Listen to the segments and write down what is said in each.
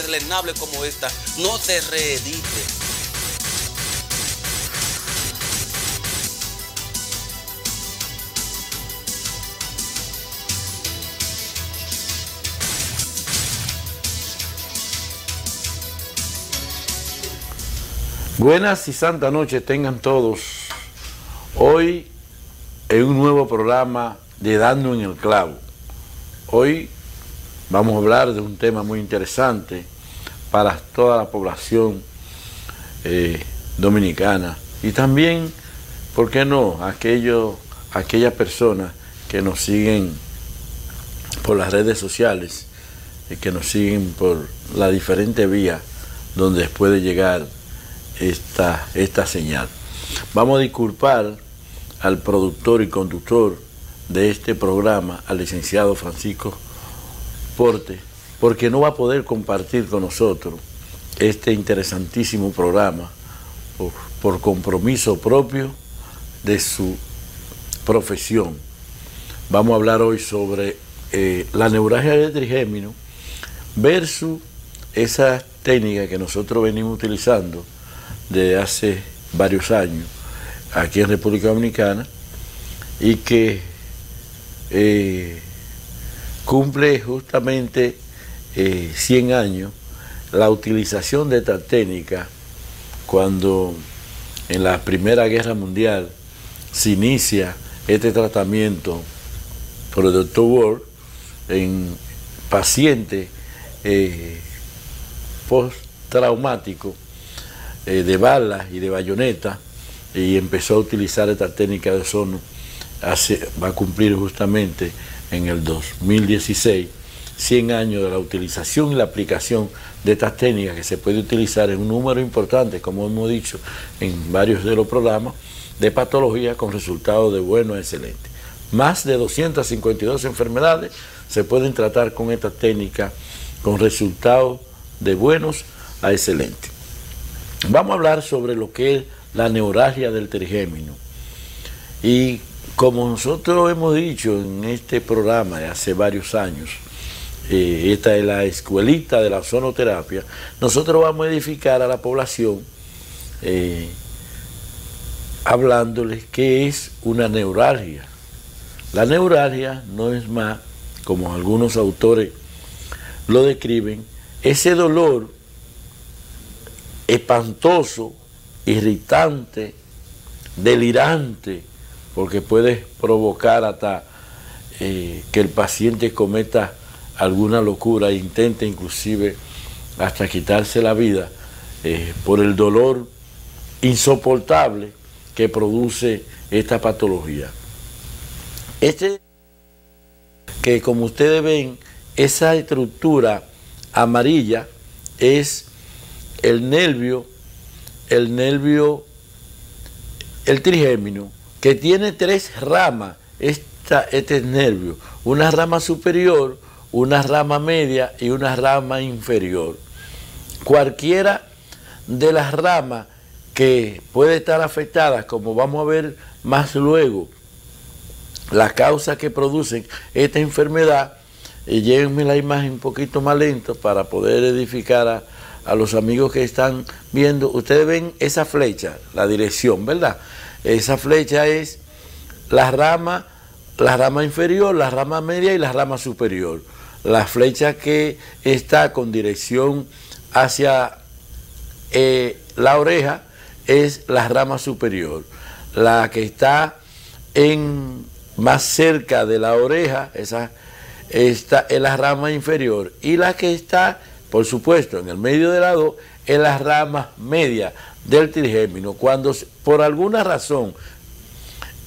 irrelevable como esta no se reedite. Buenas y santa noche tengan todos. Hoy en un nuevo programa de Dando en el Clavo. Hoy vamos a hablar de un tema muy interesante para toda la población dominicana y también, ¿por qué no?, aquellas personas que nos siguen por las redes sociales y que nos siguen por la diferente vía donde puede llegar esta señal. Vamos a disculpar al productor y conductor de este programa, al licenciado Francisco Porte, porque no va a poder compartir con nosotros este interesantísimo programa por compromiso propio de su profesión. Vamos a hablar hoy sobre la neuralgia del trigémino versus esa técnica que nosotros venimos utilizando de hace varios años aquí en República Dominicana y que cumple justamente 100 años la utilización de esta técnica cuando en la Primera Guerra Mundial se inicia este tratamiento por el Dr. Ward en pacientes postraumáticos de balas y de bayoneta, y empezó a utilizar esta técnica de sono. Va a cumplir justamente en el 2016 100 años de la utilización y la aplicación de estas técnicas que se puede utilizar en un número importante, como hemos dicho en varios de los programas, de patologías con resultados de bueno a excelente. Más de 252 enfermedades se pueden tratar con esta técnica con resultados de buenos a excelentes. Vamos a hablar sobre lo que es la neuralgia del trigémino. Y como nosotros hemos dicho en este programa de hace varios años, esta es la escuelita de la sonoterapia, nosotros vamos a edificar a la población hablándoles qué es una neuralgia. La neuralgia no es más, como algunos autores lo describen, ese dolor espantoso, irritante, delirante, porque puede provocar hasta que el paciente cometa alguna locura e intente inclusive hasta quitarse la vida por el dolor insoportable que produce esta patología. Que como ustedes ven, esa estructura amarilla es el trigémino, que tiene 3 ramas, este nervio, una rama superior, una rama media y una rama inferior. Cualquiera de las ramas que puede estar afectada, como vamos a ver más luego, las causas que producen esta enfermedad, y llévenme la imagen un poquito más lento para poder edificar a los amigos que están viendo. Ustedes ven esa flecha, la dirección, ¿verdad? Esa flecha es la rama inferior, la rama media y la rama superior. La flecha que está con dirección hacia la oreja es la rama superior. La que está más cerca de la oreja, esta es la rama inferior. Y la que está, por supuesto, en el medio de la dos, es la rama media del trigémino. Cuando por alguna razón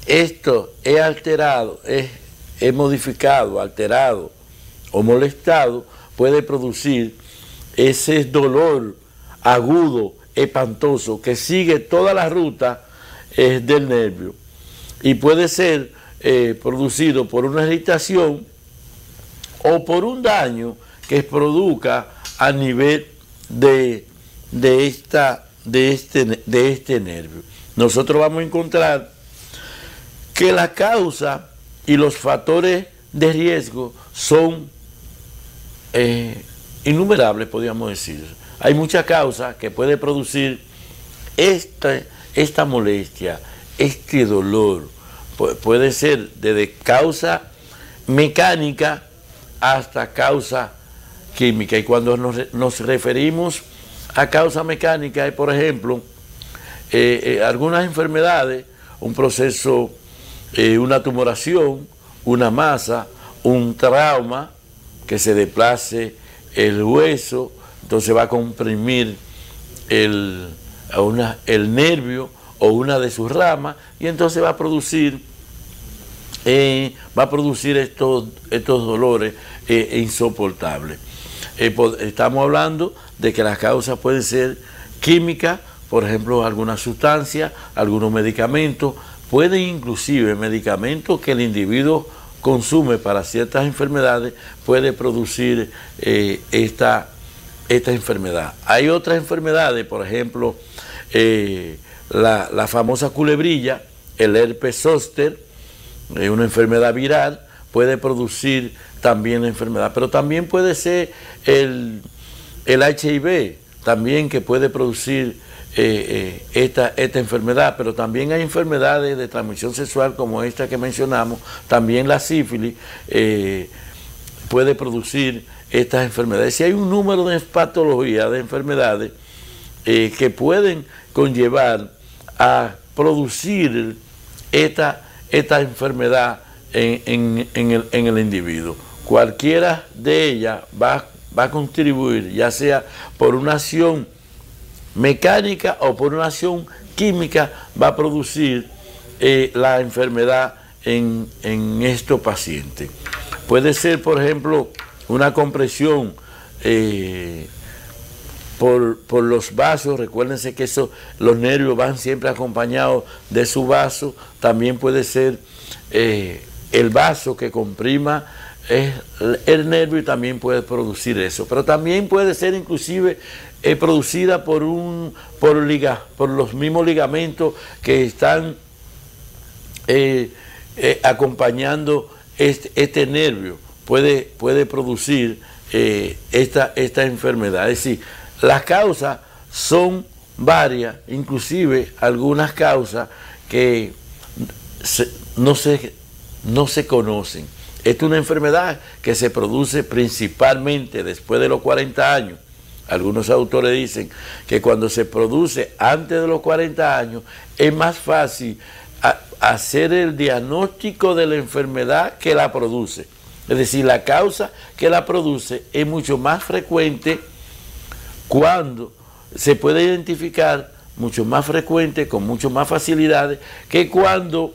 esto es alterado, es modificado, alterado o molestado, puede producir ese dolor agudo, espantoso, que sigue toda la ruta del nervio, y puede ser producido por una irritación o por un daño que produzca a nivel de este nervio. Nosotros vamos a encontrar que la causa y los factores de riesgo son innumerables, podríamos decir. Hay muchas causas que puede producir esta molestia, este dolor. Puede ser desde causa mecánica hasta causa química. Y cuando nos referimos a causa mecánica, hay, por ejemplo, algunas enfermedades, un proceso, una tumoración, una masa, un trauma, que se desplace el hueso, entonces va a comprimir el nervio o una de sus ramas, y entonces va a producir estos dolores insoportables. Estamos hablando de que las causas pueden ser químicas, por ejemplo, algunas sustancias, algunos medicamentos, pueden inclusive medicamentos que el individuo consume para ciertas enfermedades, puede producir esta enfermedad. Hay otras enfermedades, por ejemplo, la famosa culebrilla, el herpes zóster, una enfermedad viral, puede producir también la enfermedad, pero también puede ser el HIV, también, que puede producir esta enfermedad, pero también hay enfermedades de transmisión sexual como esta que mencionamos, también la sífilis puede producir estas enfermedades. Y hay un número de patologías, de enfermedades que pueden conllevar a producir esta enfermedad en el individuo. Cualquiera de ellas va a contribuir, ya sea por una acción mecánica o por una acción química, va a producir la enfermedad en estos pacientes. Puede ser, por ejemplo, una compresión por los vasos. Recuérdense que los nervios van siempre acompañados de su vaso. También puede ser el vaso que comprima el nervio, y también puede producir eso. Pero también puede ser inclusive producida por los mismos ligamentos que están acompañando este nervio. Puede producir esta enfermedad. Es decir, las causas son varias, inclusive algunas causas que no se conocen. Esta es una enfermedad que se produce principalmente después de los 40 años. Algunos autores dicen que cuando se produce antes de los 40 años es más fácil hacer el diagnóstico de la enfermedad que la produce. Es decir, la causa que la produce es mucho más frecuente cuando se puede identificar, mucho más frecuente, con mucho más facilidades, que cuando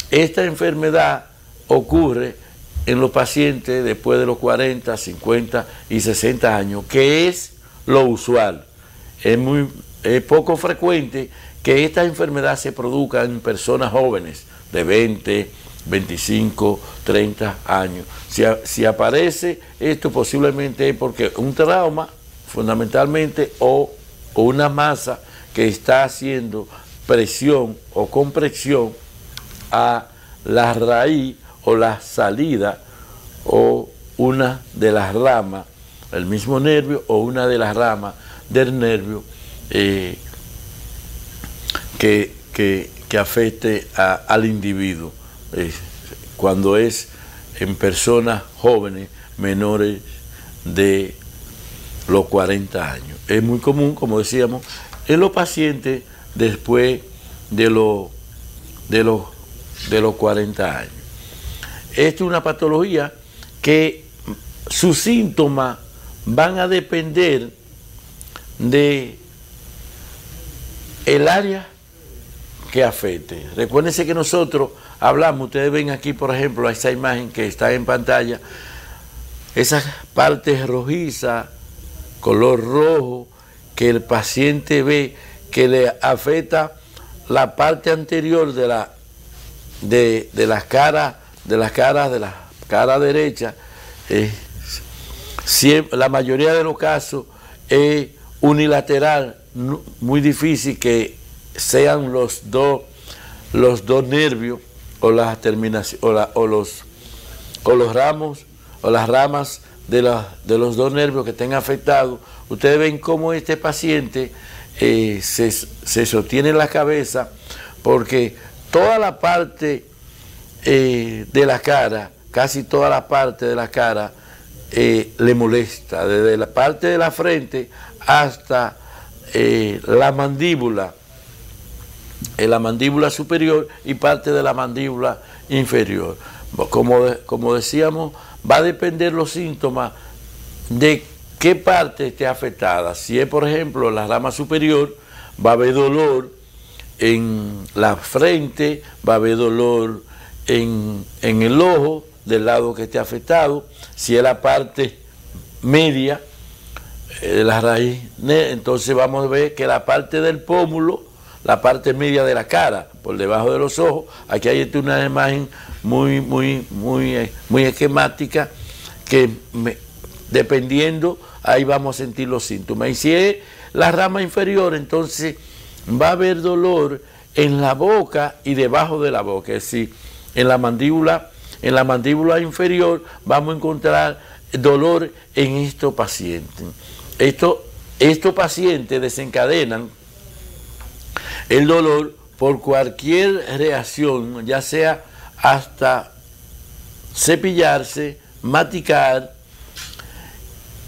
esta enfermedad ocurre en los pacientes después de los 40, 50 y 60 años, que es lo usual. Es poco frecuente que esta enfermedad se produzca en personas jóvenes de 20, 25, 30 años. Si aparece esto, posiblemente es porque un trauma, fundamentalmente, o una masa que está haciendo presión o compresión a la raíz o la salida o una de las ramas, el mismo nervio o una de las ramas del nervio que afecte al individuo, cuando es en personas jóvenes menores de los 40 años. Es muy común, como decíamos, en los pacientes después de los 40 años. Esta es una patología que sus síntomas van a depender de el área que afecte. Recuérdense que nosotros hablamos, ustedes ven aquí, por ejemplo, esa imagen que está en pantalla, esas partes rojizas, color rojo, que el paciente ve que le afecta la parte anterior de la cara derecha. La mayoría de los casos es unilateral, muy difícil que sean los dos nervios o las terminaciones o los ramos o las ramas de los dos nervios que estén afectados, ustedes ven cómo este paciente se sostiene la cabeza, porque toda la parte de la cara, casi toda la parte de la cara le molesta, desde la parte de la frente hasta la mandíbula superior y parte de la mandíbula inferior. Como decíamos, va a depender los síntomas de qué parte esté afectada. Si es, por ejemplo, la rama superior, va a haber dolor en la frente, va a haber dolor en el ojo del lado que esté afectado. Si es la parte media, la raíz, entonces vamos a ver que la parte del pómulo, la parte media de la cara, por debajo de los ojos, aquí hay una imagen muy esquemática que dependiendo, ahí vamos a sentir los síntomas. Y si es la rama inferior, entonces va a haber dolor en la boca y debajo de la boca, es decir, en la mandíbula inferior vamos a encontrar dolor en estos pacientes. Estos pacientes desencadenan el dolor por cualquier reacción, ya sea hasta cepillarse, masticar,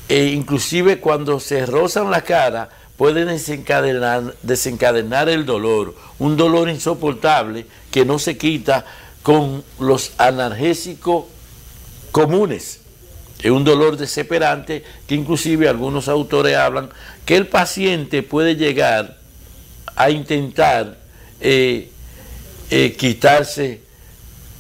e inclusive cuando se rozan la cara pueden desencadenar el dolor, un dolor insoportable que no se quita con los analgésicos comunes. Es un dolor desesperante que inclusive algunos autores hablan que el paciente puede llegar a intentar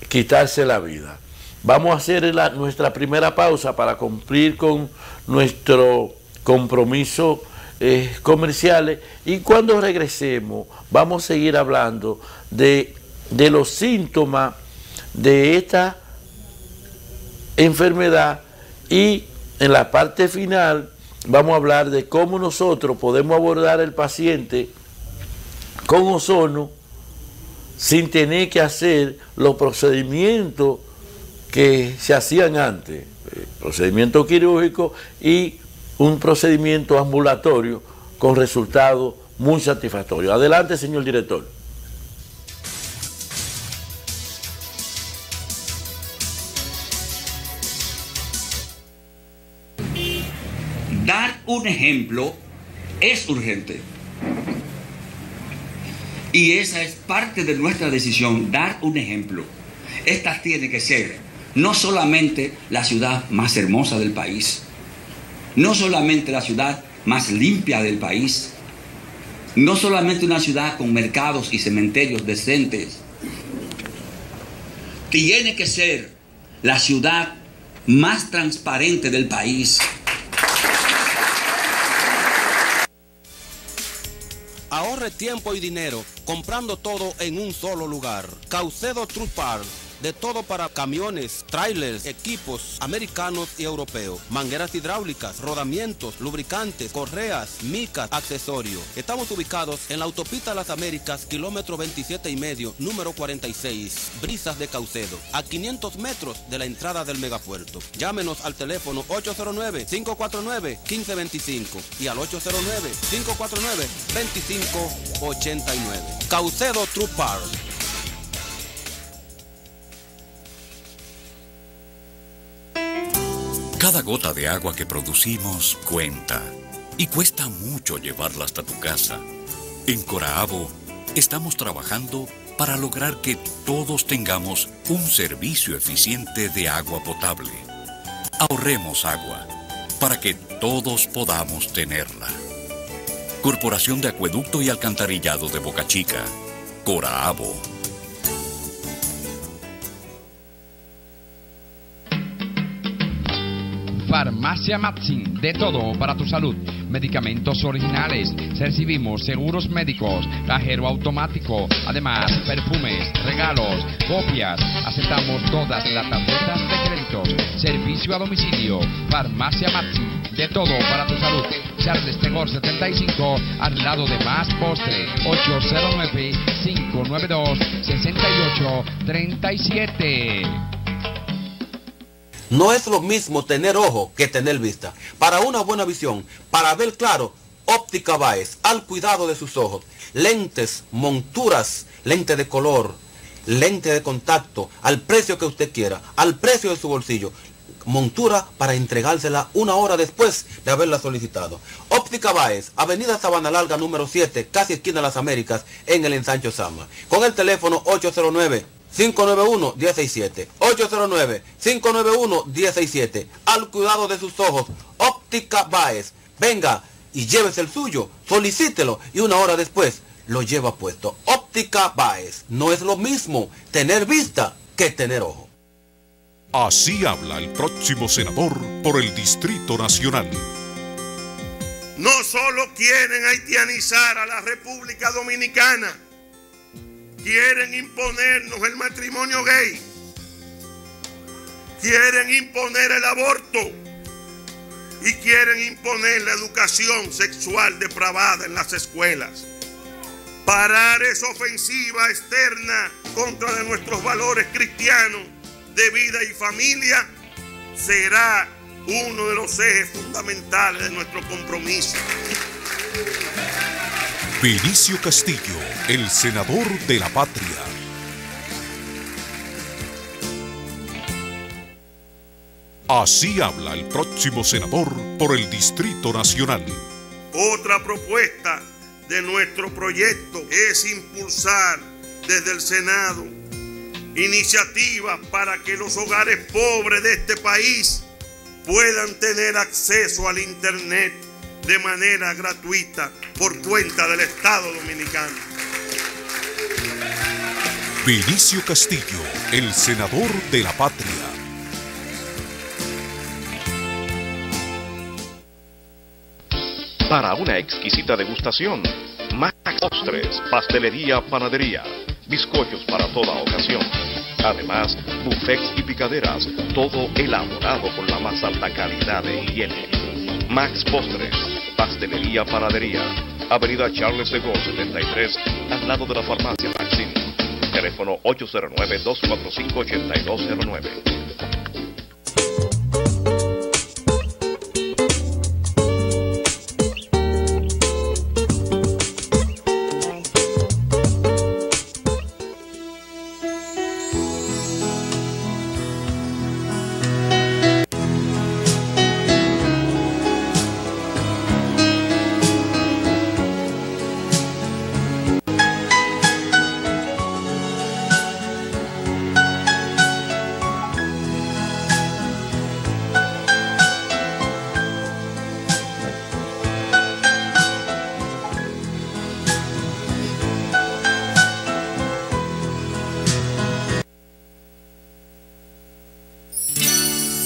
quitarse la vida. Vamos a hacer nuestra primera pausa para cumplir con nuestro compromiso comerciales, y cuando regresemos vamos a seguir hablando de los síntomas de esta enfermedad, y en la parte final vamos a hablar de cómo nosotros podemos abordar al paciente con ozono sin tener que hacer los procedimientos que se hacían antes, procedimiento quirúrgico y un procedimiento ambulatorio con resultados muy satisfactorios. Adelante, señor director. Dar un ejemplo es urgente. Y esa es parte de nuestra decisión, dar un ejemplo. Esta tiene que ser no solamente la ciudad más hermosa del país, no solamente la ciudad más limpia del país, no solamente una ciudad con mercados y cementerios decentes, tiene que ser la ciudad más transparente del país. Ahorre tiempo y dinero comprando todo en un solo lugar. Caucedo Truck Parts. De todo para camiones, trailers, equipos americanos y europeos, mangueras hidráulicas, rodamientos, lubricantes, correas, micas, accesorios. Estamos ubicados en la autopista Las Américas, kilómetro 27,5, número 46, Brisas de Caucedo, a 500 metros de la entrada del megapuerto. Llámenos al teléfono 809-549-1525 y al 809-549-2589. Caucedo Truck Parts. Cada gota de agua que producimos cuenta, y cuesta mucho llevarla hasta tu casa. En Coraabo estamos trabajando para lograr que todos tengamos un servicio eficiente de agua potable. Ahorremos agua para que todos podamos tenerla. Corporación de Acueducto y Alcantarillado de Boca Chica, Coraabo. Farmacia Matsin, de todo para tu salud. Medicamentos originales, recibimos seguros médicos, cajero automático, además perfumes, regalos, copias, aceptamos todas las tarjetas de créditos, servicio a domicilio. Farmacia Matsin, de todo para tu salud. Charles Tegor 75, al lado de Más Postre, 809-592-6837. No es lo mismo tener ojo que tener vista. Para una buena visión, para ver claro, Óptica Báez, al cuidado de sus ojos. Lentes, monturas, lente de color, lente de contacto, al precio que usted quiera, al precio de su bolsillo. Montura para entregársela 1 hora después de haberla solicitado. Óptica Báez, Avenida Sabana Larga número 7, casi esquina de las Américas, en el Ensancho Sama. Con el teléfono 809-591-167. 809-591-167. Al cuidado de sus ojos, Óptica Báez. Venga y llévese el suyo, solicítelo y 1 hora después lo lleva puesto. Óptica Báez. No es lo mismo tener vista que tener ojo. Así habla el próximo senador por el Distrito Nacional. No solo quieren haitianizar a la República Dominicana, quieren imponernos el matrimonio gay, quieren imponer el aborto y quieren imponer la educación sexual depravada en las escuelas. Parar esa ofensiva externa contra de nuestros valores cristianos de vida y familia será uno de los ejes fundamentales de nuestro compromiso. Vinicio Castillo, el senador de la patria. Así habla el próximo senador por el Distrito Nacional. Otra propuesta de nuestro proyecto es impulsar desde el Senado iniciativas para que los hogares pobres de este país puedan tener acceso al Internet de manera gratuita por cuenta del Estado Dominicano. Vinicio Castillo, el senador de la patria. Para una exquisita degustación, Max Postres, pastelería, panadería, bizcochos para toda ocasión. Además, buffets y picaderas, todo elaborado con la más alta calidad de higiene. Max Postres, pastelería, panadería, Avenida Charles de Gaulle 73, al lado de la farmacia Maxim. Teléfono 809-245-8209.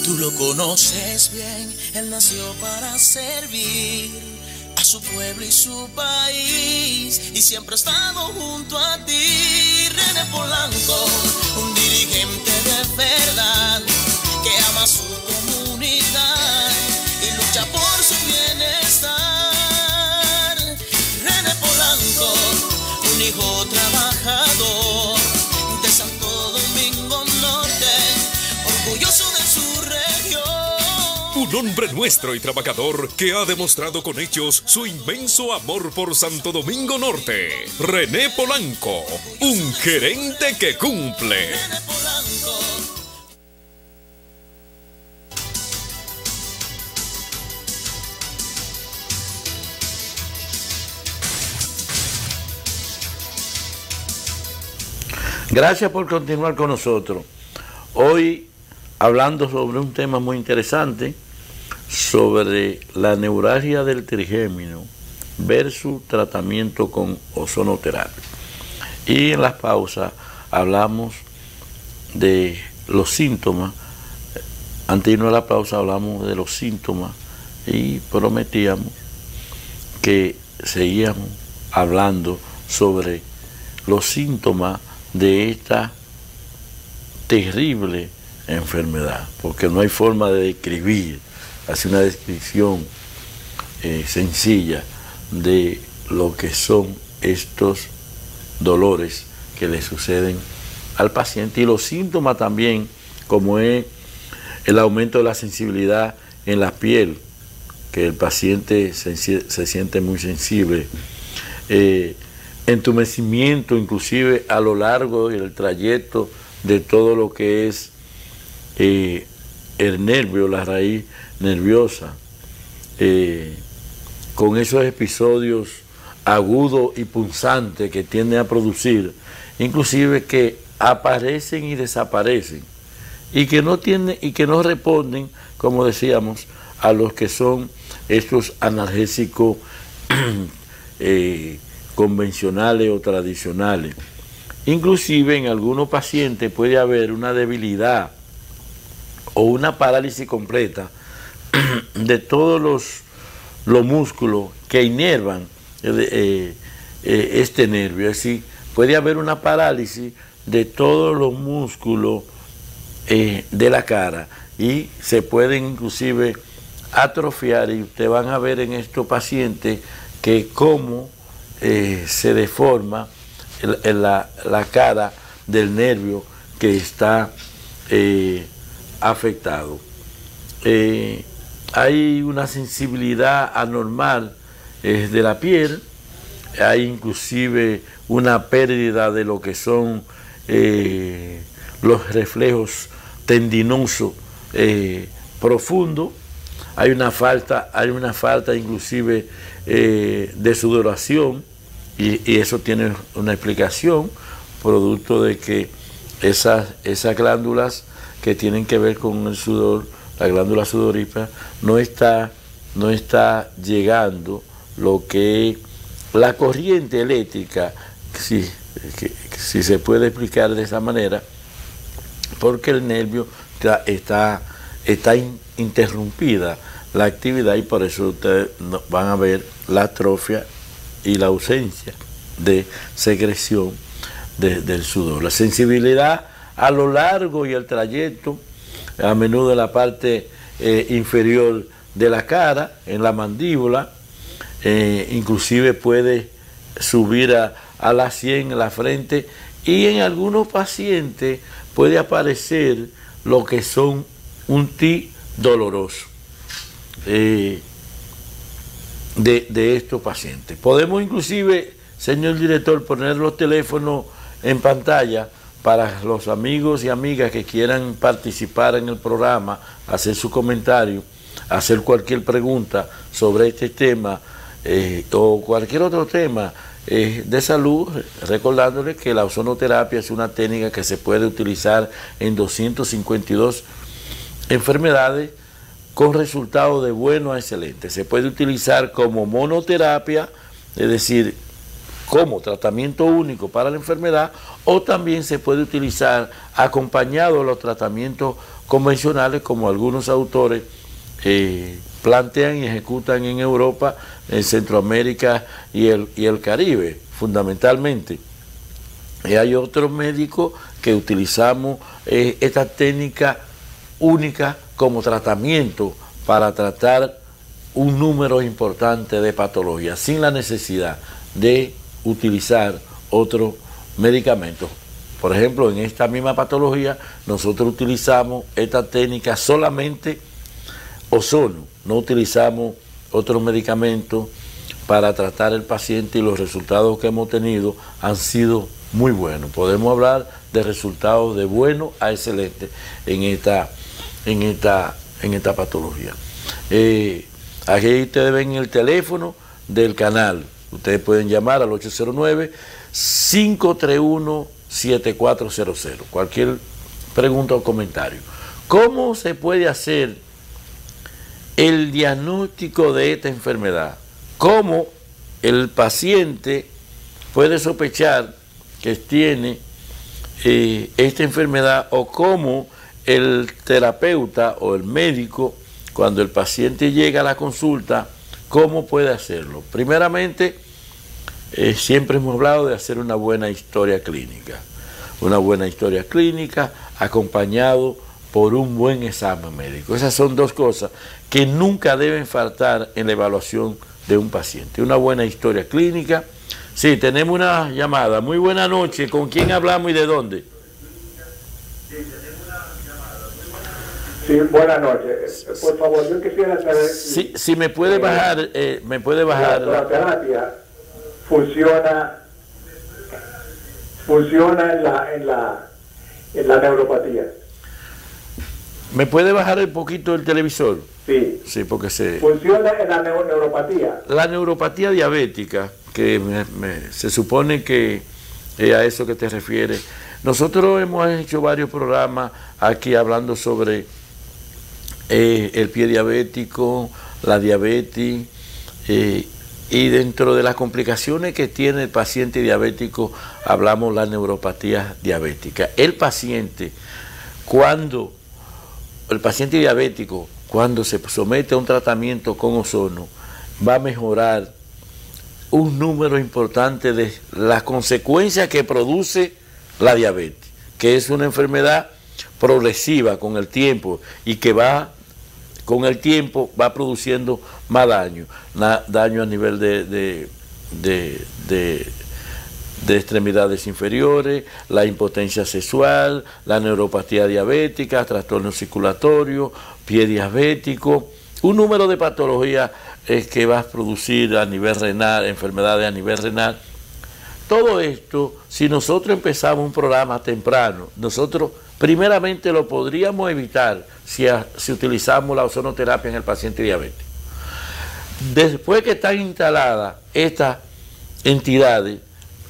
Tú lo conoces bien, él nació para servir a su pueblo y su país, y siempre ha estado junto a ti. René Polanco, un dirigente de verdad, que ama su comunidad y lucha por su bienestar. René Polanco, un hijo trabajador de Santo Domingo Norte, orgulloso de su región. Un hombre nuestro y trabajador que ha demostrado con hechos su inmenso amor por Santo Domingo Norte. René Polanco, un gerente que cumple. René Polanco. Gracias por continuar con nosotros. Hoy hablando sobre un tema muy interesante, sobre la neuralgia del trigémino versus tratamiento con ozonoterapia. Y en las pausas hablamos de los síntomas. Antes de irnos a la pausa hablamos de los síntomas y prometíamos que seguíamos hablando sobre los síntomas de esta terrible enfermedad, porque no hay forma de describir, hacer una descripción sencilla de lo que son estos dolores que le suceden al paciente, y los síntomas también, como es el aumento de la sensibilidad en la piel, que el paciente se siente muy sensible, entumecimiento inclusive a lo largo del trayecto de todo lo que es el nervio, la raíz nerviosa, con esos episodios agudos y punzantes que tienden a producir, inclusive que aparecen y desaparecen, y que no responden, como decíamos, a los que son estos analgésicos convencionales o tradicionales. Inclusive en algunos pacientes puede haber una debilidad o una parálisis completa de todos los músculos que inervan este nervio. Es decir, puede haber una parálisis de todos los músculos de la cara y se pueden inclusive atrofiar, y ustedes van a ver en estos pacientes que cómo se deforma la cara del nervio que está afectado. Hay una sensibilidad anormal de la piel, hay inclusive una pérdida de lo que son los reflejos tendinosos profundos, hay una falta inclusive de sudoración, y eso tiene una explicación, producto de que esas glándulas que tienen que ver con el sudor, la glándula sudorípara, no está llegando lo que es la corriente eléctrica, si se puede explicar de esa manera, porque el nervio está interrumpida la actividad, y por eso ustedes van a ver la atrofia y la ausencia de secreción del sudor. La sensibilidad a lo largo y el trayecto, a menudo en la parte inferior de la cara, en la mandíbula, inclusive puede subir a la sien, en la frente, y en algunos pacientes puede aparecer lo que son un tic doloroso de estos pacientes. Podemos inclusive, señor director, poner los teléfonos en pantalla para los amigos y amigas que quieran participar en el programa, hacer su comentario, hacer cualquier pregunta sobre este tema o cualquier otro tema de salud, recordándoles que la ozonoterapia es una técnica que se puede utilizar en 252 enfermedades con resultados de bueno a excelente. Se puede utilizar como monoterapia, es decir, como tratamiento único para la enfermedad, o también se puede utilizar acompañado de los tratamientos convencionales, como algunos autores plantean y ejecutan en Europa, en Centroamérica y el Caribe, fundamentalmente. Y hay otros médicos que utilizamos esta técnica única como tratamiento para tratar un número importante de patologías, sin la necesidad de utilizar otros medicamentos. Por ejemplo, en esta misma patología, nosotros utilizamos esta técnica solamente ozono, no utilizamos otros medicamentos para tratar el paciente, y los resultados que hemos tenido han sido muy buenos. Podemos hablar de resultados de bueno a excelente en esta patología. Aquí ustedes ven el teléfono del canal. Ustedes pueden llamar al 809-531-7400. Cualquier pregunta o comentario. ¿Cómo se puede hacer el diagnóstico de esta enfermedad? ¿Cómo el paciente puede sospechar que tiene esta enfermedad, o cómo el terapeuta o el médico, cuando el paciente llega a la consulta, cómo puede hacerlo? Primeramente, siempre hemos hablado de hacer una buena historia clínica. Una buena historia clínica acompañado por un buen examen médico. Esas son dos cosas que nunca deben faltar en la evaluación de un paciente. Una buena historia clínica. Sí, tenemos una llamada. Muy buena noche. ¿Con quién hablamos y de dónde? Sí, buenas noches. Por favor, yo quisiera saber si me puede bajar, la terapia funciona en la neuropatía. ¿Me puede bajar un poquito el televisor? Sí. Sí, porque funciona en la neuropatía. La neuropatía diabética, que se supone que a eso que te refieres. Nosotros hemos hecho varios programas aquí hablando sobre el pie diabético, la diabetes, y dentro de las complicaciones que tiene el paciente diabético hablamos de la neuropatía diabética. El paciente diabético, cuando se somete a un tratamiento con ozono, va a mejorar un número importante de las consecuencias que produce la diabetes, que es una enfermedad progresiva con el tiempo y que con el tiempo va produciendo más daño a nivel de extremidades inferiores, la impotencia sexual, la neuropatía diabética, trastorno circulatorio, pie diabético, un número de patologías que va a producir a nivel renal, enfermedades a nivel renal. Todo esto, si nosotros empezamos un programa temprano, nosotros primeramente lo podríamos evitar si utilizamos la ozonoterapia en el paciente diabético. Después que están instaladas estas entidades,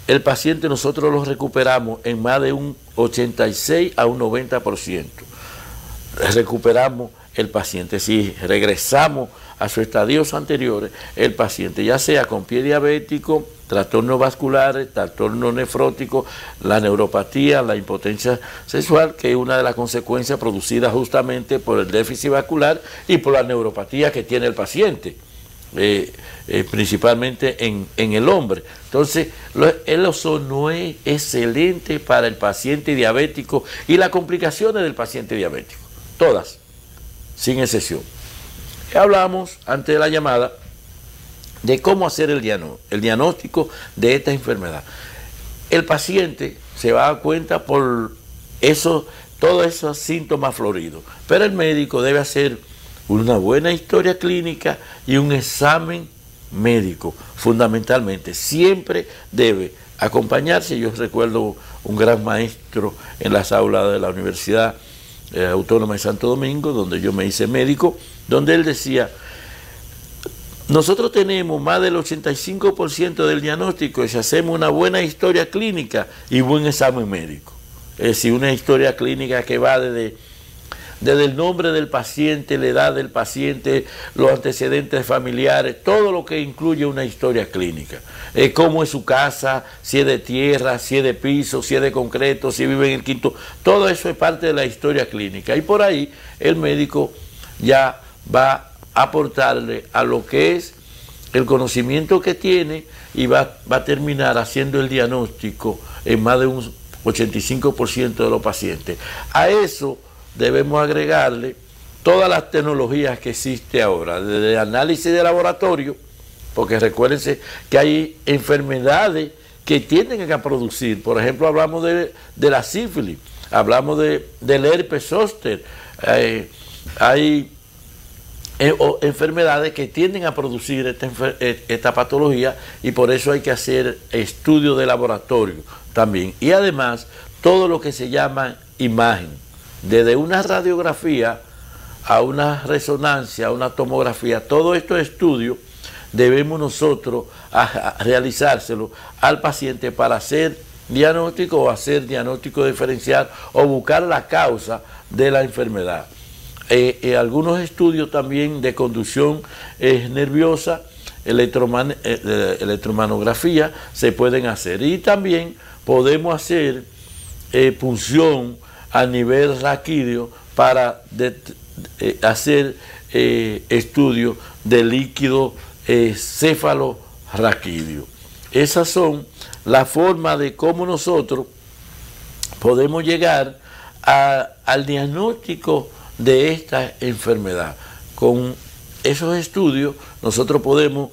el paciente nosotros lo recuperamos en más de un 86 a un 90%. Recuperamos el paciente. Si regresamos a sus estadios anteriores, el paciente, ya sea con pie diabético, trastornos vasculares, trastorno nefrótico, la neuropatía, la impotencia sexual, que es una de las consecuencias producidas justamente por el déficit vascular y por la neuropatía que tiene el paciente, principalmente en el hombre. Entonces, el ozono es excelente para el paciente diabético y las complicaciones del paciente diabético, todas, sin excepción. Hablamos antes de la llamada de cómo hacer el diagnóstico de esta enfermedad. El paciente se va a dar cuenta por todos esos síntomas floridos, pero el médico debe hacer una buena historia clínica y un examen médico, fundamentalmente. Siempre debe acompañarse. Yo recuerdo un gran maestro en las aulas de la Universidad Autónoma de Santo Domingo, donde yo me hice médico, donde él decía: nosotros tenemos más del 85% del diagnóstico si hacemos una buena historia clínica y buen examen médico. Es decir, una historia clínica que va desde el nombre del paciente, la edad del paciente, los antecedentes familiares, todo lo que incluye una historia clínica. Cómo es su casa, si es de tierra, si es de piso, si es de concreto, si vive en el quinto. Todo eso es parte de la historia clínica. Y por ahí el médico ya va a aportarle a lo que es el conocimiento que tiene y va a terminar haciendo el diagnóstico en más de un 85% de los pacientes. A eso debemos agregarle todas las tecnologías que existe ahora, desde análisis de laboratorio, porque recuérdense que hay enfermedades que tienden a producir. Por ejemplo, hablamos de la sífilis, hablamos del herpes zóster, hay enfermedades que tienden a producir esta patología, y por eso hay que hacer estudios de laboratorio también. Y además, todo lo que se llama imagen, desde una radiografía a una resonancia, a una tomografía, todos estos estudios debemos nosotros realizárselo al paciente para hacer diagnóstico o hacer diagnóstico diferencial o buscar la causa de la enfermedad. Algunos estudios también de conducción nerviosa, electromanografía se pueden hacer, y también podemos hacer punción a nivel raquídeo para hacer estudios de líquido céfalo-raquídeo. Esas son las formas de cómo nosotros podemos llegar al diagnóstico de esta enfermedad. Con esos estudios nosotros podemos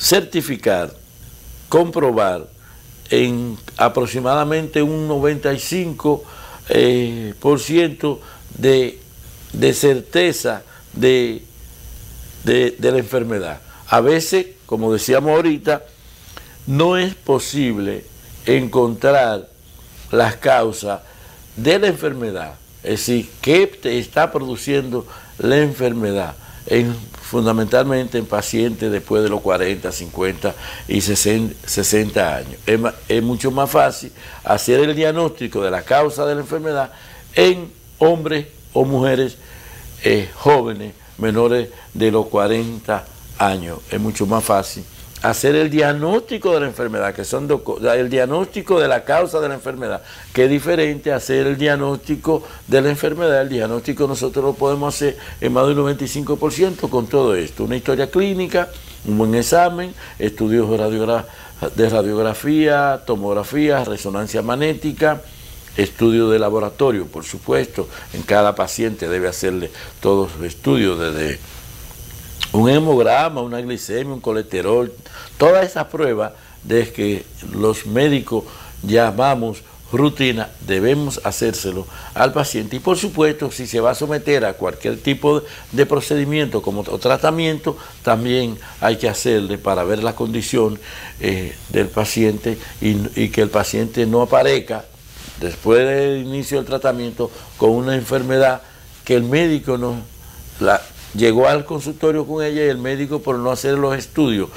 certificar, comprobar en aproximadamente un 95 de certeza de la enfermedad. A veces, como decíamos ahorita, no es posible encontrar las causas de la enfermedad, es decir, qué te está produciendo la enfermedad, fundamentalmente en pacientes después de los 40, 50 y 60 años. Es mucho más fácil hacer el diagnóstico de la causa de la enfermedad en hombres o mujeres jóvenes, menores de los 40 años. Es mucho más fácil hacer el diagnóstico de la enfermedad, que son el diagnóstico de la causa de la enfermedad, que es diferente a hacer el diagnóstico de la enfermedad. El diagnóstico nosotros lo podemos hacer en más del 95% con todo esto: una historia clínica, un buen examen, estudios de radiografía, tomografía, resonancia magnética, estudios de laboratorio, por supuesto. En cada paciente debe hacerle todos los estudios, desde un hemograma, una glicemia, un colesterol, todas esas pruebas de que los médicos llamamos rutina, debemos hacérselo al paciente. Y por supuesto, si se va a someter a cualquier tipo de procedimiento como tratamiento, también hay que hacerle para ver la condición del paciente y que el paciente no aparezca después del inicio del tratamiento con una enfermedad que el médico llegó al consultorio con ella y el médico, por no hacer los estudios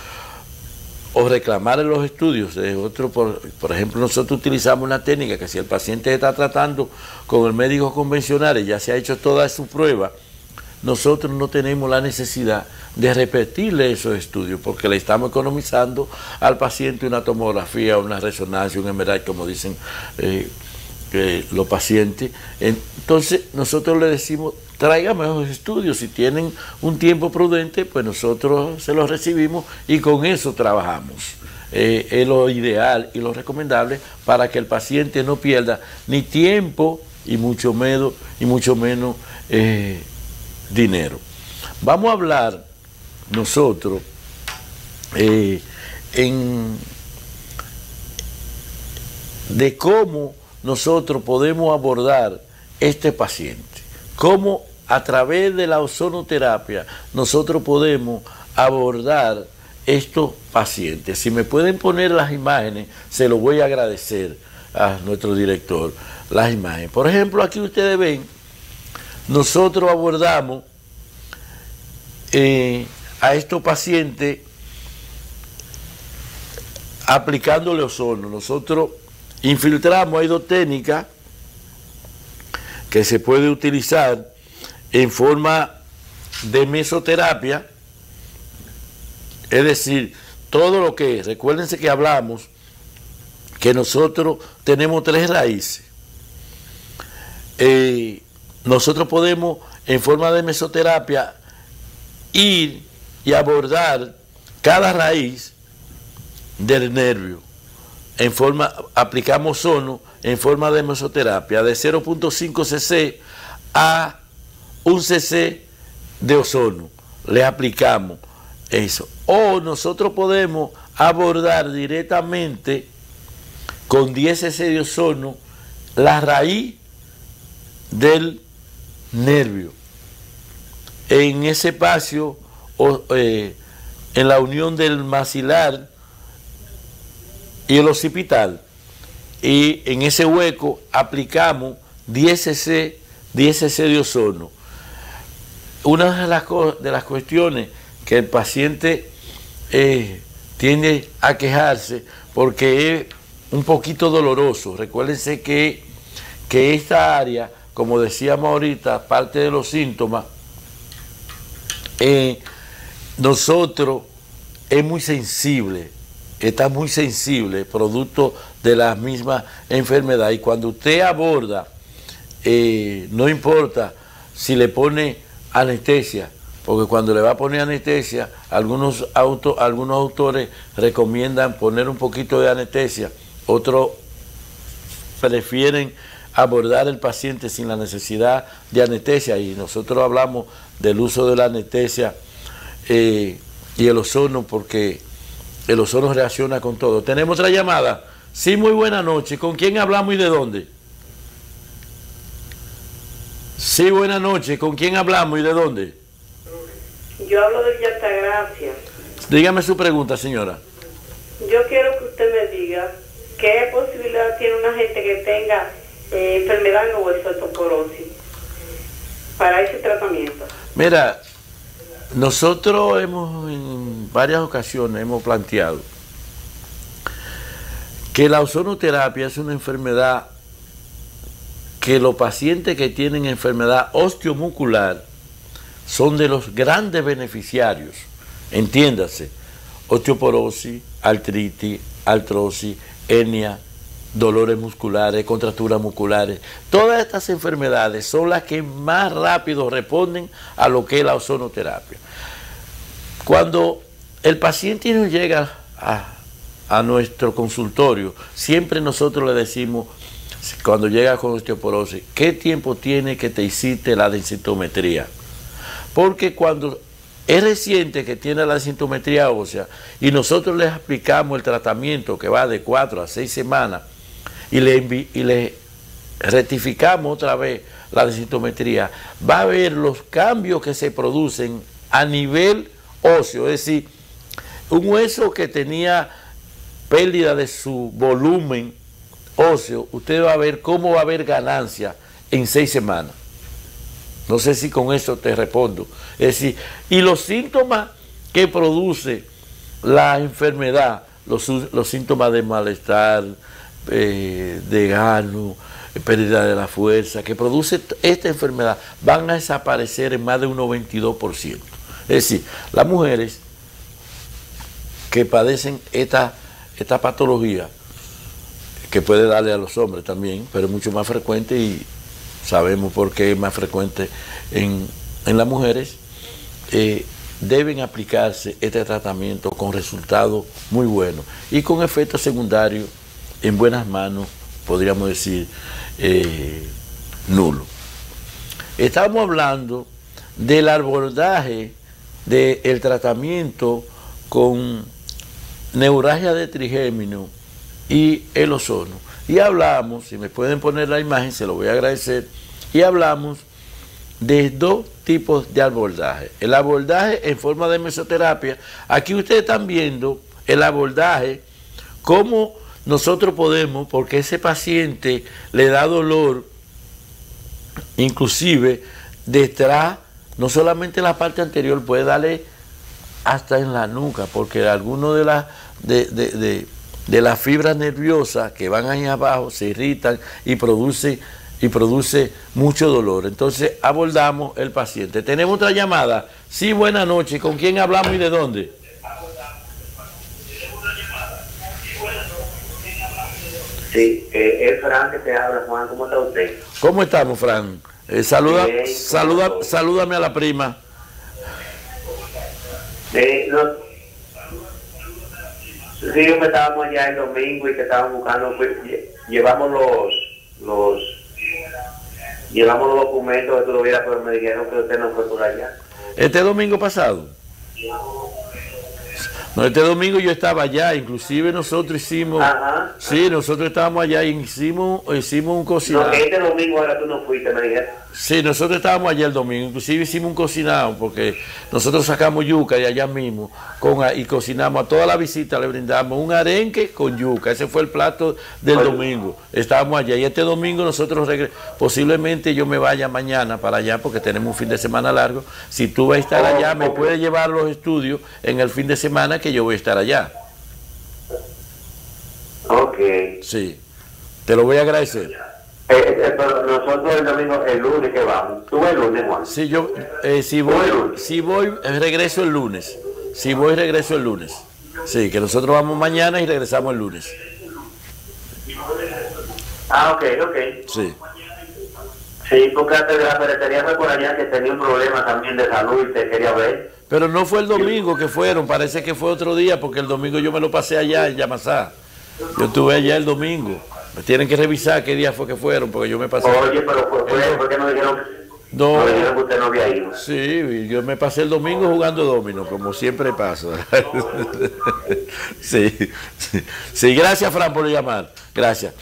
o reclamar los estudios de otro, por ejemplo, nosotros utilizamos una técnica que si el paciente está tratando con el médico convencional y ya se ha hecho toda su prueba, nosotros no tenemos la necesidad de repetirle esos estudios, porque le estamos economizando al paciente una tomografía, una resonancia, un MRI, como dicen los pacientes. Entonces nosotros le decimos: tráigame esos estudios, si tienen un tiempo prudente, pues nosotros se los recibimos y con eso trabajamos. Es lo ideal y lo recomendable para que el paciente no pierda ni tiempo y mucho menos dinero. Vamos a hablar nosotros de cómo nosotros podemos abordar este paciente, cómo a través de la ozonoterapia nosotros podemos abordar estos pacientes. Si me pueden poner las imágenes, se lo voy a agradecer a nuestro director, las imágenes. Por ejemplo, aquí ustedes ven, nosotros abordamos a estos pacientes aplicándole ozono. Nosotros infiltramos, hay dos técnicas que se puede utilizar en forma de mesoterapia, es decir, todo lo que, recuérdense que hablamos que nosotros tenemos 3 raíces. Nosotros podemos en forma de mesoterapia ir y abordar cada raíz del nervio. Aplicamos ozono en forma de mesoterapia de 0.5 cc a 1 cc de ozono. Le aplicamos eso. O nosotros podemos abordar directamente con 10 cc de ozono la raíz del nervio. En ese espacio, en la unión del maxilar y el occipital, y en ese hueco aplicamos 10 cc de ozono. Una de las cuestiones que el paciente tiende a quejarse, porque es un poquito doloroso. Recuérdense que esta área, como decíamos ahorita, parte de los síntomas, nosotros es muy sensible, está muy sensible, producto de la misma enfermedad. Y cuando usted aborda, no importa si le pone anestesia, porque cuando le va a poner anestesia, algunos autores recomiendan poner un poquito de anestesia, otros prefieren abordar el paciente sin la necesidad de anestesia, y nosotros hablamos del uso de la anestesia y el ozono, porque el ozono reacciona con todo. Tenemos otra llamada. Sí, muy buena noche. ¿Con quién hablamos y de dónde? Sí, buenas noches. ¿Con quién hablamos y de dónde? Yo hablo de Villa Altagracia. Dígame su pregunta, señora. Yo quiero que usted me diga qué posibilidad tiene una gente que tenga enfermedad en los huesos, osteoporosis, para ese tratamiento. Mira, nosotros en varias ocasiones hemos planteado que la ozonoterapia es una enfermedad que los pacientes que tienen enfermedad osteomuscular son de los grandes beneficiarios. Entiéndase, osteoporosis, artritis, artrosis, hernia, dolores musculares, contracturas musculares. Todas estas enfermedades son las que más rápido responden a lo que es la ozonoterapia. Cuando el paciente nos llega a nuestro consultorio, siempre nosotros le decimos, cuando llega con osteoporosis, ¿qué tiempo tiene que te hiciste la densitometría? Porque cuando es reciente que tiene la densitometría ósea y nosotros les aplicamos el tratamiento que va de 4 a 6 semanas y le rectificamos otra vez la densitometría, va a ver los cambios que se producen a nivel óseo. Es decir, un hueso que tenía pérdida de su volumen óseo, usted va a ver cómo va a haber ganancia en 6 semanas. No sé si con eso te respondo. Es decir, y los síntomas que produce la enfermedad, los síntomas de malestar, de gano, pérdida de la fuerza, que produce esta enfermedad, van a desaparecer en más de un 92%. Es decir, las mujeres que padecen esta patología, que puede darle a los hombres también, pero es mucho más frecuente y sabemos por qué es más frecuente en las mujeres, deben aplicarse este tratamiento con resultados muy buenos y con efectos secundarios en buenas manos, podríamos decir, nulos. Estamos hablando del abordaje del tratamiento con neuralgia de trigémino y el ozono. Y hablamos, si me pueden poner la imagen, se lo voy a agradecer, y hablamos de 2 tipos de abordaje. El abordaje en forma de mesoterapia. Aquí ustedes están viendo el abordaje, cómo nosotros podemos, porque ese paciente le da dolor, inclusive detrás, no solamente en la parte anterior, puede darle hasta en la nuca, porque algunos de las fibras nerviosas que van ahí abajo se irritan y produce mucho dolor. Entonces abordamos el paciente. Tenemos otra llamada. Sí, buenas noches. ¿Con quién hablamos y de dónde? Sí, es Fran que te habla, Juan. ¿Cómo está usted? ¿Cómo estamos, Fran? Salúdame a la prima. Sí, estábamos allá el domingo y que estábamos buscando, llevamos los documentos que tú lo vieras, pero me dijeron que usted no fue por allá. ¿Este domingo pasado? No, este domingo yo estaba allá, inclusive nosotros hicimos... Ajá. Sí, nosotros estábamos allá y hicimos un cocinado. No, que este domingo ahora tú no fuiste, me dijeron. Sí, nosotros estábamos allá el domingo, inclusive hicimos un cocinado, porque nosotros sacamos yuca de allá mismo y cocinamos a toda la visita, le brindamos un arenque con yuca. Ese fue el plato del domingo. Estábamos allá y este domingo nosotros posiblemente yo me vaya mañana para allá porque tenemos un fin de semana largo. Si tú vas a estar allá, me puedes llevar los estudios en el fin de semana que yo voy a estar allá. Ok. Sí, te lo voy a agradecer. Pero nosotros el domingo, el lunes que vamos. ¿Tú vas el lunes, Juan? Sí, yo, si voy, regreso el lunes. Si voy, regreso el lunes. Sí, que nosotros vamos mañana y regresamos el lunes. Ah, ok. Sí. Sí, porque antes de la ferretería fue por allá que tenía un problema también de salud y te quería ver. Pero no fue el domingo que fueron, parece que fue otro día, porque el domingo yo me lo pasé allá en Yamasá. Yo estuve allá el domingo. Me tienen que revisar qué día fue que fueron, porque yo me pasé. Oye, pero ¿por qué no dijeron? No dijeron que usted no había ido. Sí, yo me pasé el domingo jugando dominó, como siempre pasa. Sí, gracias, Fran, por llamar. Gracias.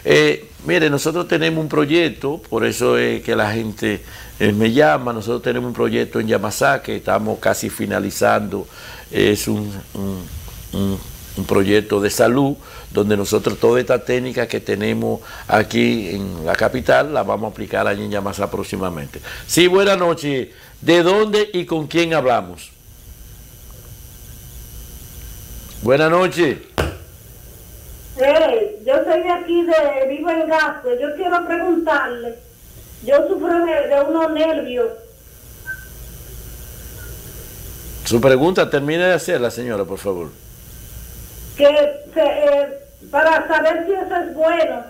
Mire, nosotros tenemos un proyecto, por eso es que la gente me llama. Nosotros tenemos un proyecto en Yamasá que estamos casi finalizando. Es un proyecto de salud, donde nosotros toda esta técnica que tenemos aquí en la capital la vamos a aplicar allí en Yamasá próximamente. Sí, buenas noches. ¿De dónde y con quién hablamos? Buenas noches. Yo soy de aquí, vivo en Gasco. Yo quiero preguntarle, yo sufro de unos nervios. Su pregunta, termine de hacerla, señora, por favor. Para saber si eso es bueno,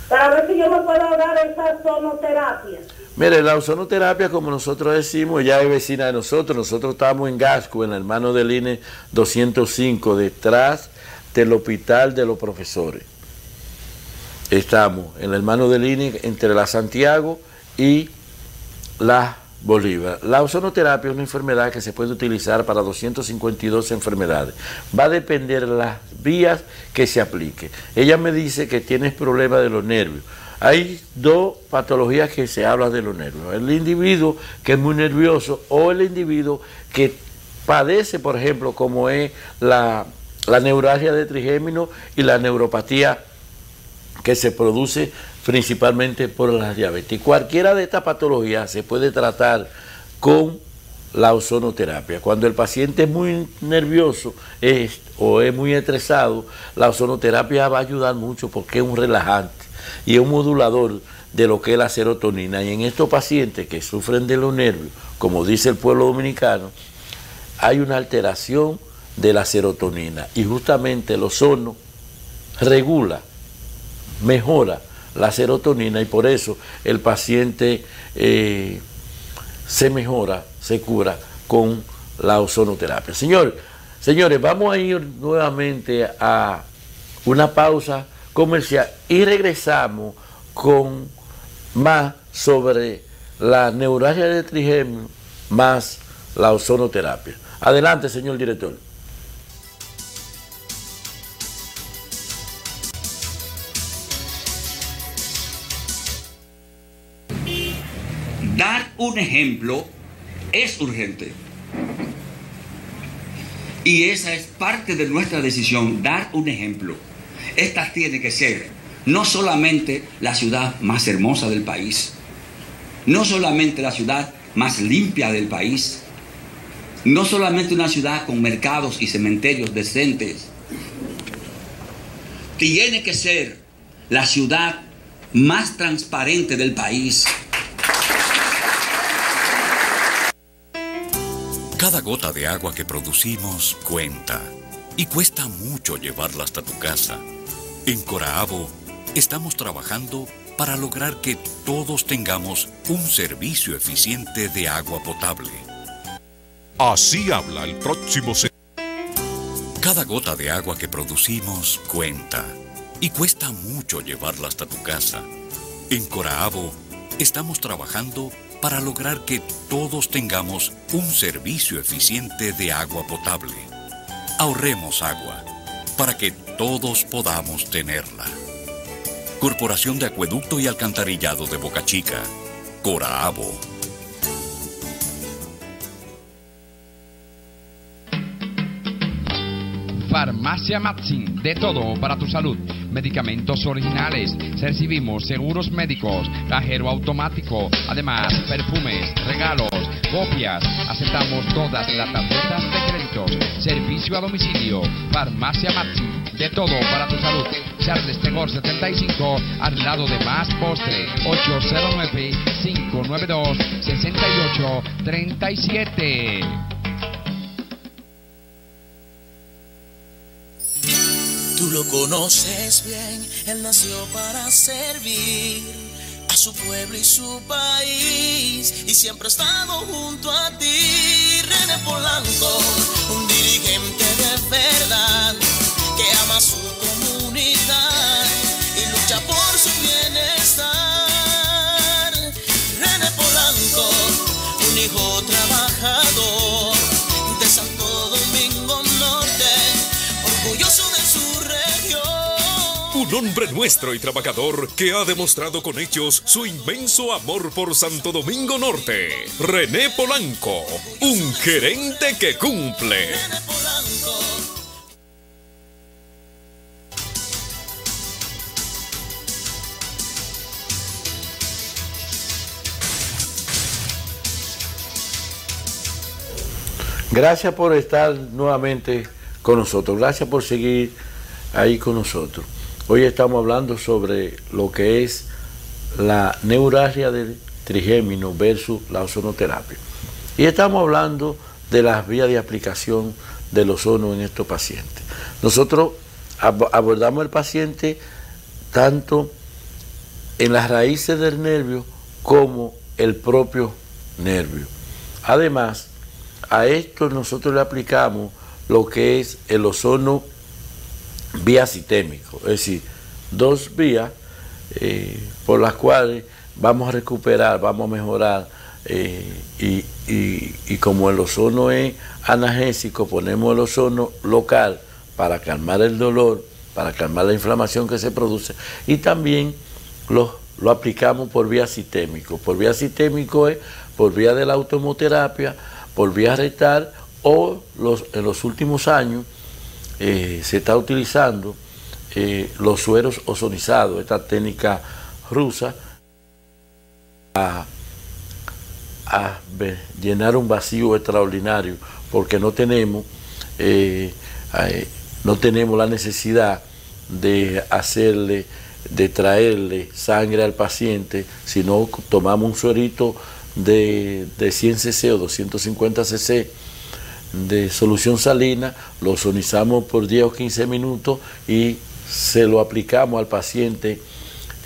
para ver si yo me puedo dar esa ozonoterapia. Mire, la ozonoterapia, como nosotros decimos, ella es vecina de nosotros. Nosotros estamos en Gasco, en el hermano del INE 205, detrás del hospital de los profesores. Estamos en el hermano del INE entre la Santiago y la Bolívar. La ozonoterapia es una enfermedad que se puede utilizar para 252 enfermedades. Va a depender de las vías que se aplique. Ella me dice que tiene problemas de los nervios. Hay dos patologías que se habla de los nervios. El individuo que es muy nervioso o el individuo que padece, por ejemplo, como es la neuralgia de trigémino y la neuropatía que se produce principalmente por la diabetes. Y cualquiera de estas patologías se puede tratar con la ozonoterapia. Cuando el paciente es muy nervioso o es muy estresado, la ozonoterapia va a ayudar mucho porque es un relajante y es un modulador de lo que es la serotonina. Y en estos pacientes que sufren de los nervios, como dice el pueblo dominicano, hay una alteración de la serotonina y justamente el ozono regula, mejora la serotonina y por eso el paciente se mejora, se cura con la ozonoterapia. Señores, vamos a ir nuevamente a una pausa comercial y regresamos con más sobre la neuralgia de trigémino más la ozonoterapia. Adelante, señor director. Dar un ejemplo es urgente. Y esa es parte de nuestra decisión, dar un ejemplo. Esta tiene que ser no solamente la ciudad más hermosa del país, no solamente la ciudad más limpia del país, no solamente una ciudad con mercados y cementerios decentes, tiene que ser la ciudad más transparente del país. Cada gota de agua que producimos cuenta y cuesta mucho llevarla hasta tu casa. En Coraabo estamos trabajando para lograr que todos tengamos un servicio eficiente de agua potable. Así habla el próximo. Cada gota de agua que producimos cuenta y cuesta mucho llevarla hasta tu casa. En Coraabo estamos trabajando para lograr que todos tengamos un servicio eficiente de agua potable. Ahorremos agua para que todos podamos tenerla. Corporación de Acueducto y Alcantarillado de Boca Chica, Coraabo. Farmacia Matzin, de todo para tu salud. Medicamentos originales, recibimos seguros médicos, cajero automático, además perfumes, regalos, copias, aceptamos todas las tarjetas de crédito, servicio a domicilio. Farmacia Matzin, de todo para tu salud. Charles Tegor 75, al lado de Más Postre, 809-592-6837. Tú lo conoces bien, él nació para servir a su pueblo y su país, y siempre ha estado junto a ti. René Polanco, un dirigente de verdad, que ama su comunidad y lucha por su bienestar. René Polanco, un hijo trabajador de Santo Domingo Norte, orgulloso de su región. un hombre nuestro y trabajador que ha demostrado con hechos su inmenso amor por Santo Domingo Norte. René Polanco, un gerente que cumple. Gracias por estar nuevamente con nosotros, gracias por seguir ahí con nosotros. Hoy estamos hablando sobre lo que es la neuralgia del trigémino versus la ozonoterapia. Y estamos hablando de las vías de aplicación del ozono en estos pacientes. Nosotros abordamos el paciente tanto en las raíces del nervio como el propio nervio. Además, a esto nosotros le aplicamos lo que es el ozono vía sistémico, es decir, dos vías por las cuales vamos a recuperar, vamos a mejorar, y como el ozono es analgésico, ponemos el ozono local para calmar el dolor, para calmar la inflamación que se produce, y también lo aplicamos por vía sistémico. Por vía sistémico es por vía de la automoterapia, por vía rectal, o en los últimos años se está utilizando los sueros ozonizados, esta técnica rusa, a llenar un vacío extraordinario, porque no tenemos la necesidad de traerle sangre al paciente, sino tomamos un suerito de 100 cc o 250 cc de solución salina, lo ozonizamos por 10 o 15 minutos y se lo aplicamos al paciente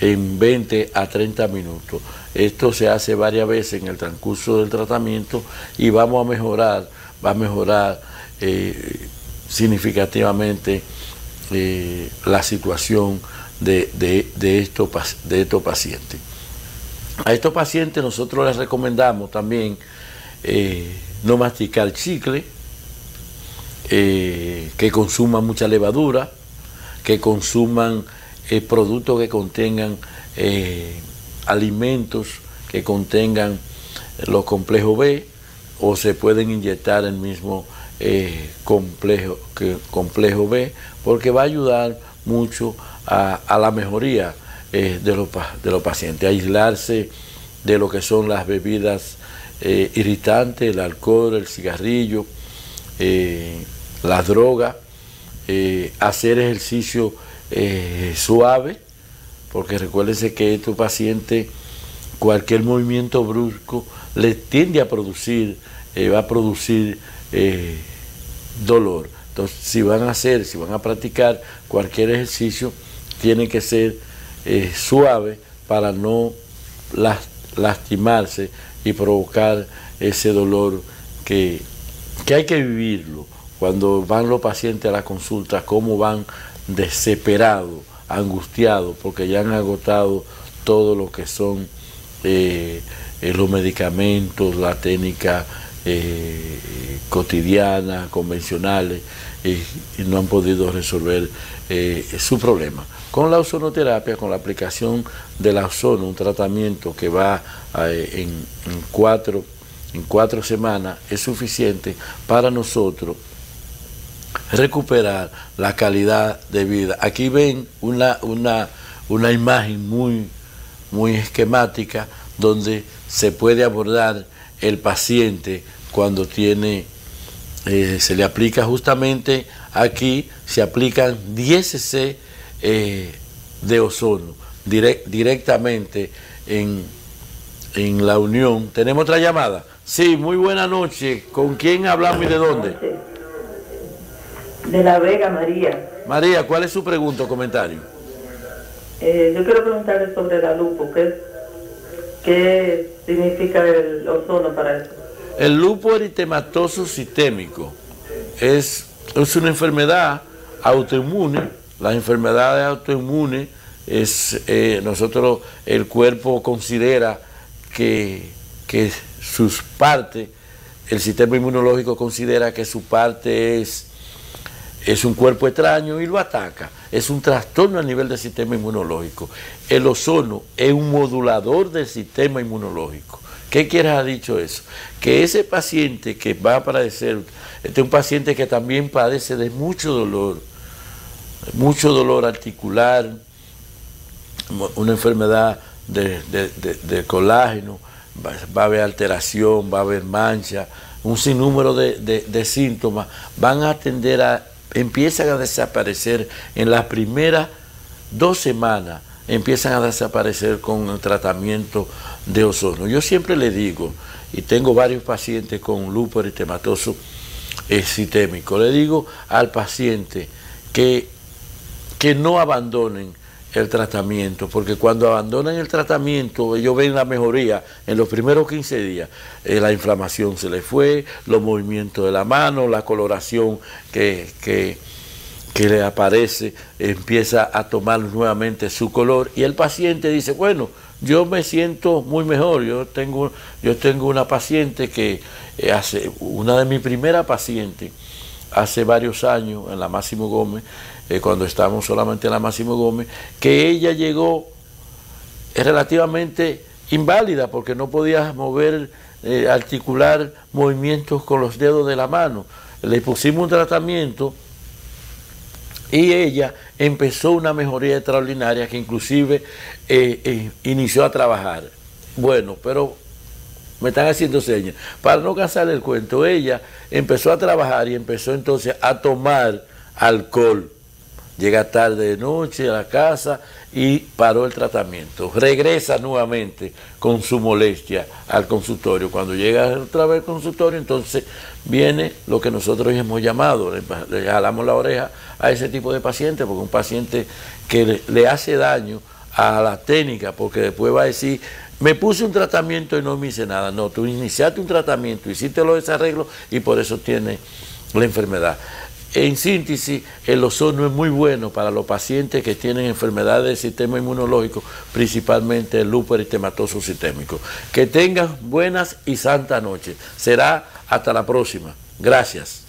en 20 a 30 minutos. Esto se hace varias veces en el transcurso del tratamiento y va a mejorar significativamente la situación de estos pacientes. A estos pacientes nosotros les recomendamos también no masticar chicle, que consuman mucha levadura, que consuman productos que contengan alimentos que contengan los complejos B, o se pueden inyectar el mismo complejo B, porque va a ayudar mucho a la mejoría de los pacientes, aislarse de lo que son las bebidas irritantes, el alcohol, el cigarrillo, las drogas, hacer ejercicio suave, porque recuérdense que estos pacientes, cualquier movimiento brusco les tiende a producir, va a producir dolor. Entonces, si van a practicar cualquier ejercicio, tiene que ser suave para no lastimarse y provocar ese dolor que hay que vivirlo. Cuando van los pacientes a la consulta, cómo van desesperados, angustiados, porque ya han agotado todo lo que son los medicamentos, la técnica cotidiana, convencionales, y no han podido resolver su problema. Con la ozonoterapia, con la aplicación de la ozono, un tratamiento que va en 4 semanas, es suficiente para nosotros recuperar la calidad de vida. Aquí ven una imagen muy esquemática donde se puede abordar el paciente cuando tiene, se le aplica justamente aquí, se aplican 10 cc de ozono directamente en la unión. ¿Tenemos otra llamada? Sí, muy buena noche. ¿Con quién hablamos y de dónde? De La Vega, María. María, ¿cuál es su pregunta o comentario? Yo quiero preguntarle sobre la lupo. ¿Qué significa el ozono para eso? El lupus eritematoso sistémico es una enfermedad autoinmune. Las enfermedades autoinmunes nosotros, el cuerpo considera que sus partes, el sistema inmunológico considera que su parte es es un cuerpo extraño y lo ataca. Es un trastorno a nivel del sistema inmunológico. El ozono es un modulador del sistema inmunológico. ¿Qué quieres ha dicho eso? Que ese paciente que va a padecer, este es un paciente que también padece de mucho dolor articular, una enfermedad de colágeno, va a haber alteración, va a haber mancha, un sinnúmero de síntomas, van a tender empiezan a desaparecer en las primeras 2 semanas, empiezan a desaparecer con el tratamiento de ozono. Yo siempre le digo, y tengo varios pacientes con lupus eritematoso sistémico, le digo al paciente que no abandonen el tratamiento, porque cuando abandonan el tratamiento, ellos ven la mejoría en los primeros 15 días. La inflamación se les fue, los movimientos de la mano, la coloración que le aparece, empieza a tomar nuevamente su color, y el paciente dice, bueno, yo me siento muy mejor. Yo tengo una paciente que una de mis primeras pacientes, hace varios años, en la Máximo Gómez, cuando estábamos solamente en la Máximo Gómez, que ella llegó relativamente inválida porque no podía mover, articular movimientos con los dedos de la mano. Le pusimos un tratamiento y ella empezó una mejoría extraordinaria que inclusive inició a trabajar. Bueno, pero me están haciendo señas. Para no cansar el cuento, ella empezó a trabajar y empezó entonces a tomar alcohol. Llega tarde de noche a la casa y paró el tratamiento. Regresa nuevamente con su molestia al consultorio. Cuando llega otra vez al consultorio, entonces viene lo que nosotros hemos llamado, le jalamos la oreja a ese tipo de paciente, porque un paciente que le hace daño a la técnica, porque después va a decir, me puse un tratamiento y no me hice nada. No, tú iniciaste un tratamiento, hiciste los desarreglos y por eso tiene la enfermedad. En síntesis, el ozono es muy bueno para los pacientes que tienen enfermedades del sistema inmunológico, principalmente el lupus eritematoso sistémico. Que tengan buenas y santas noches. Será hasta la próxima. Gracias.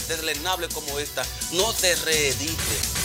Deslenable como esta, no te reedites.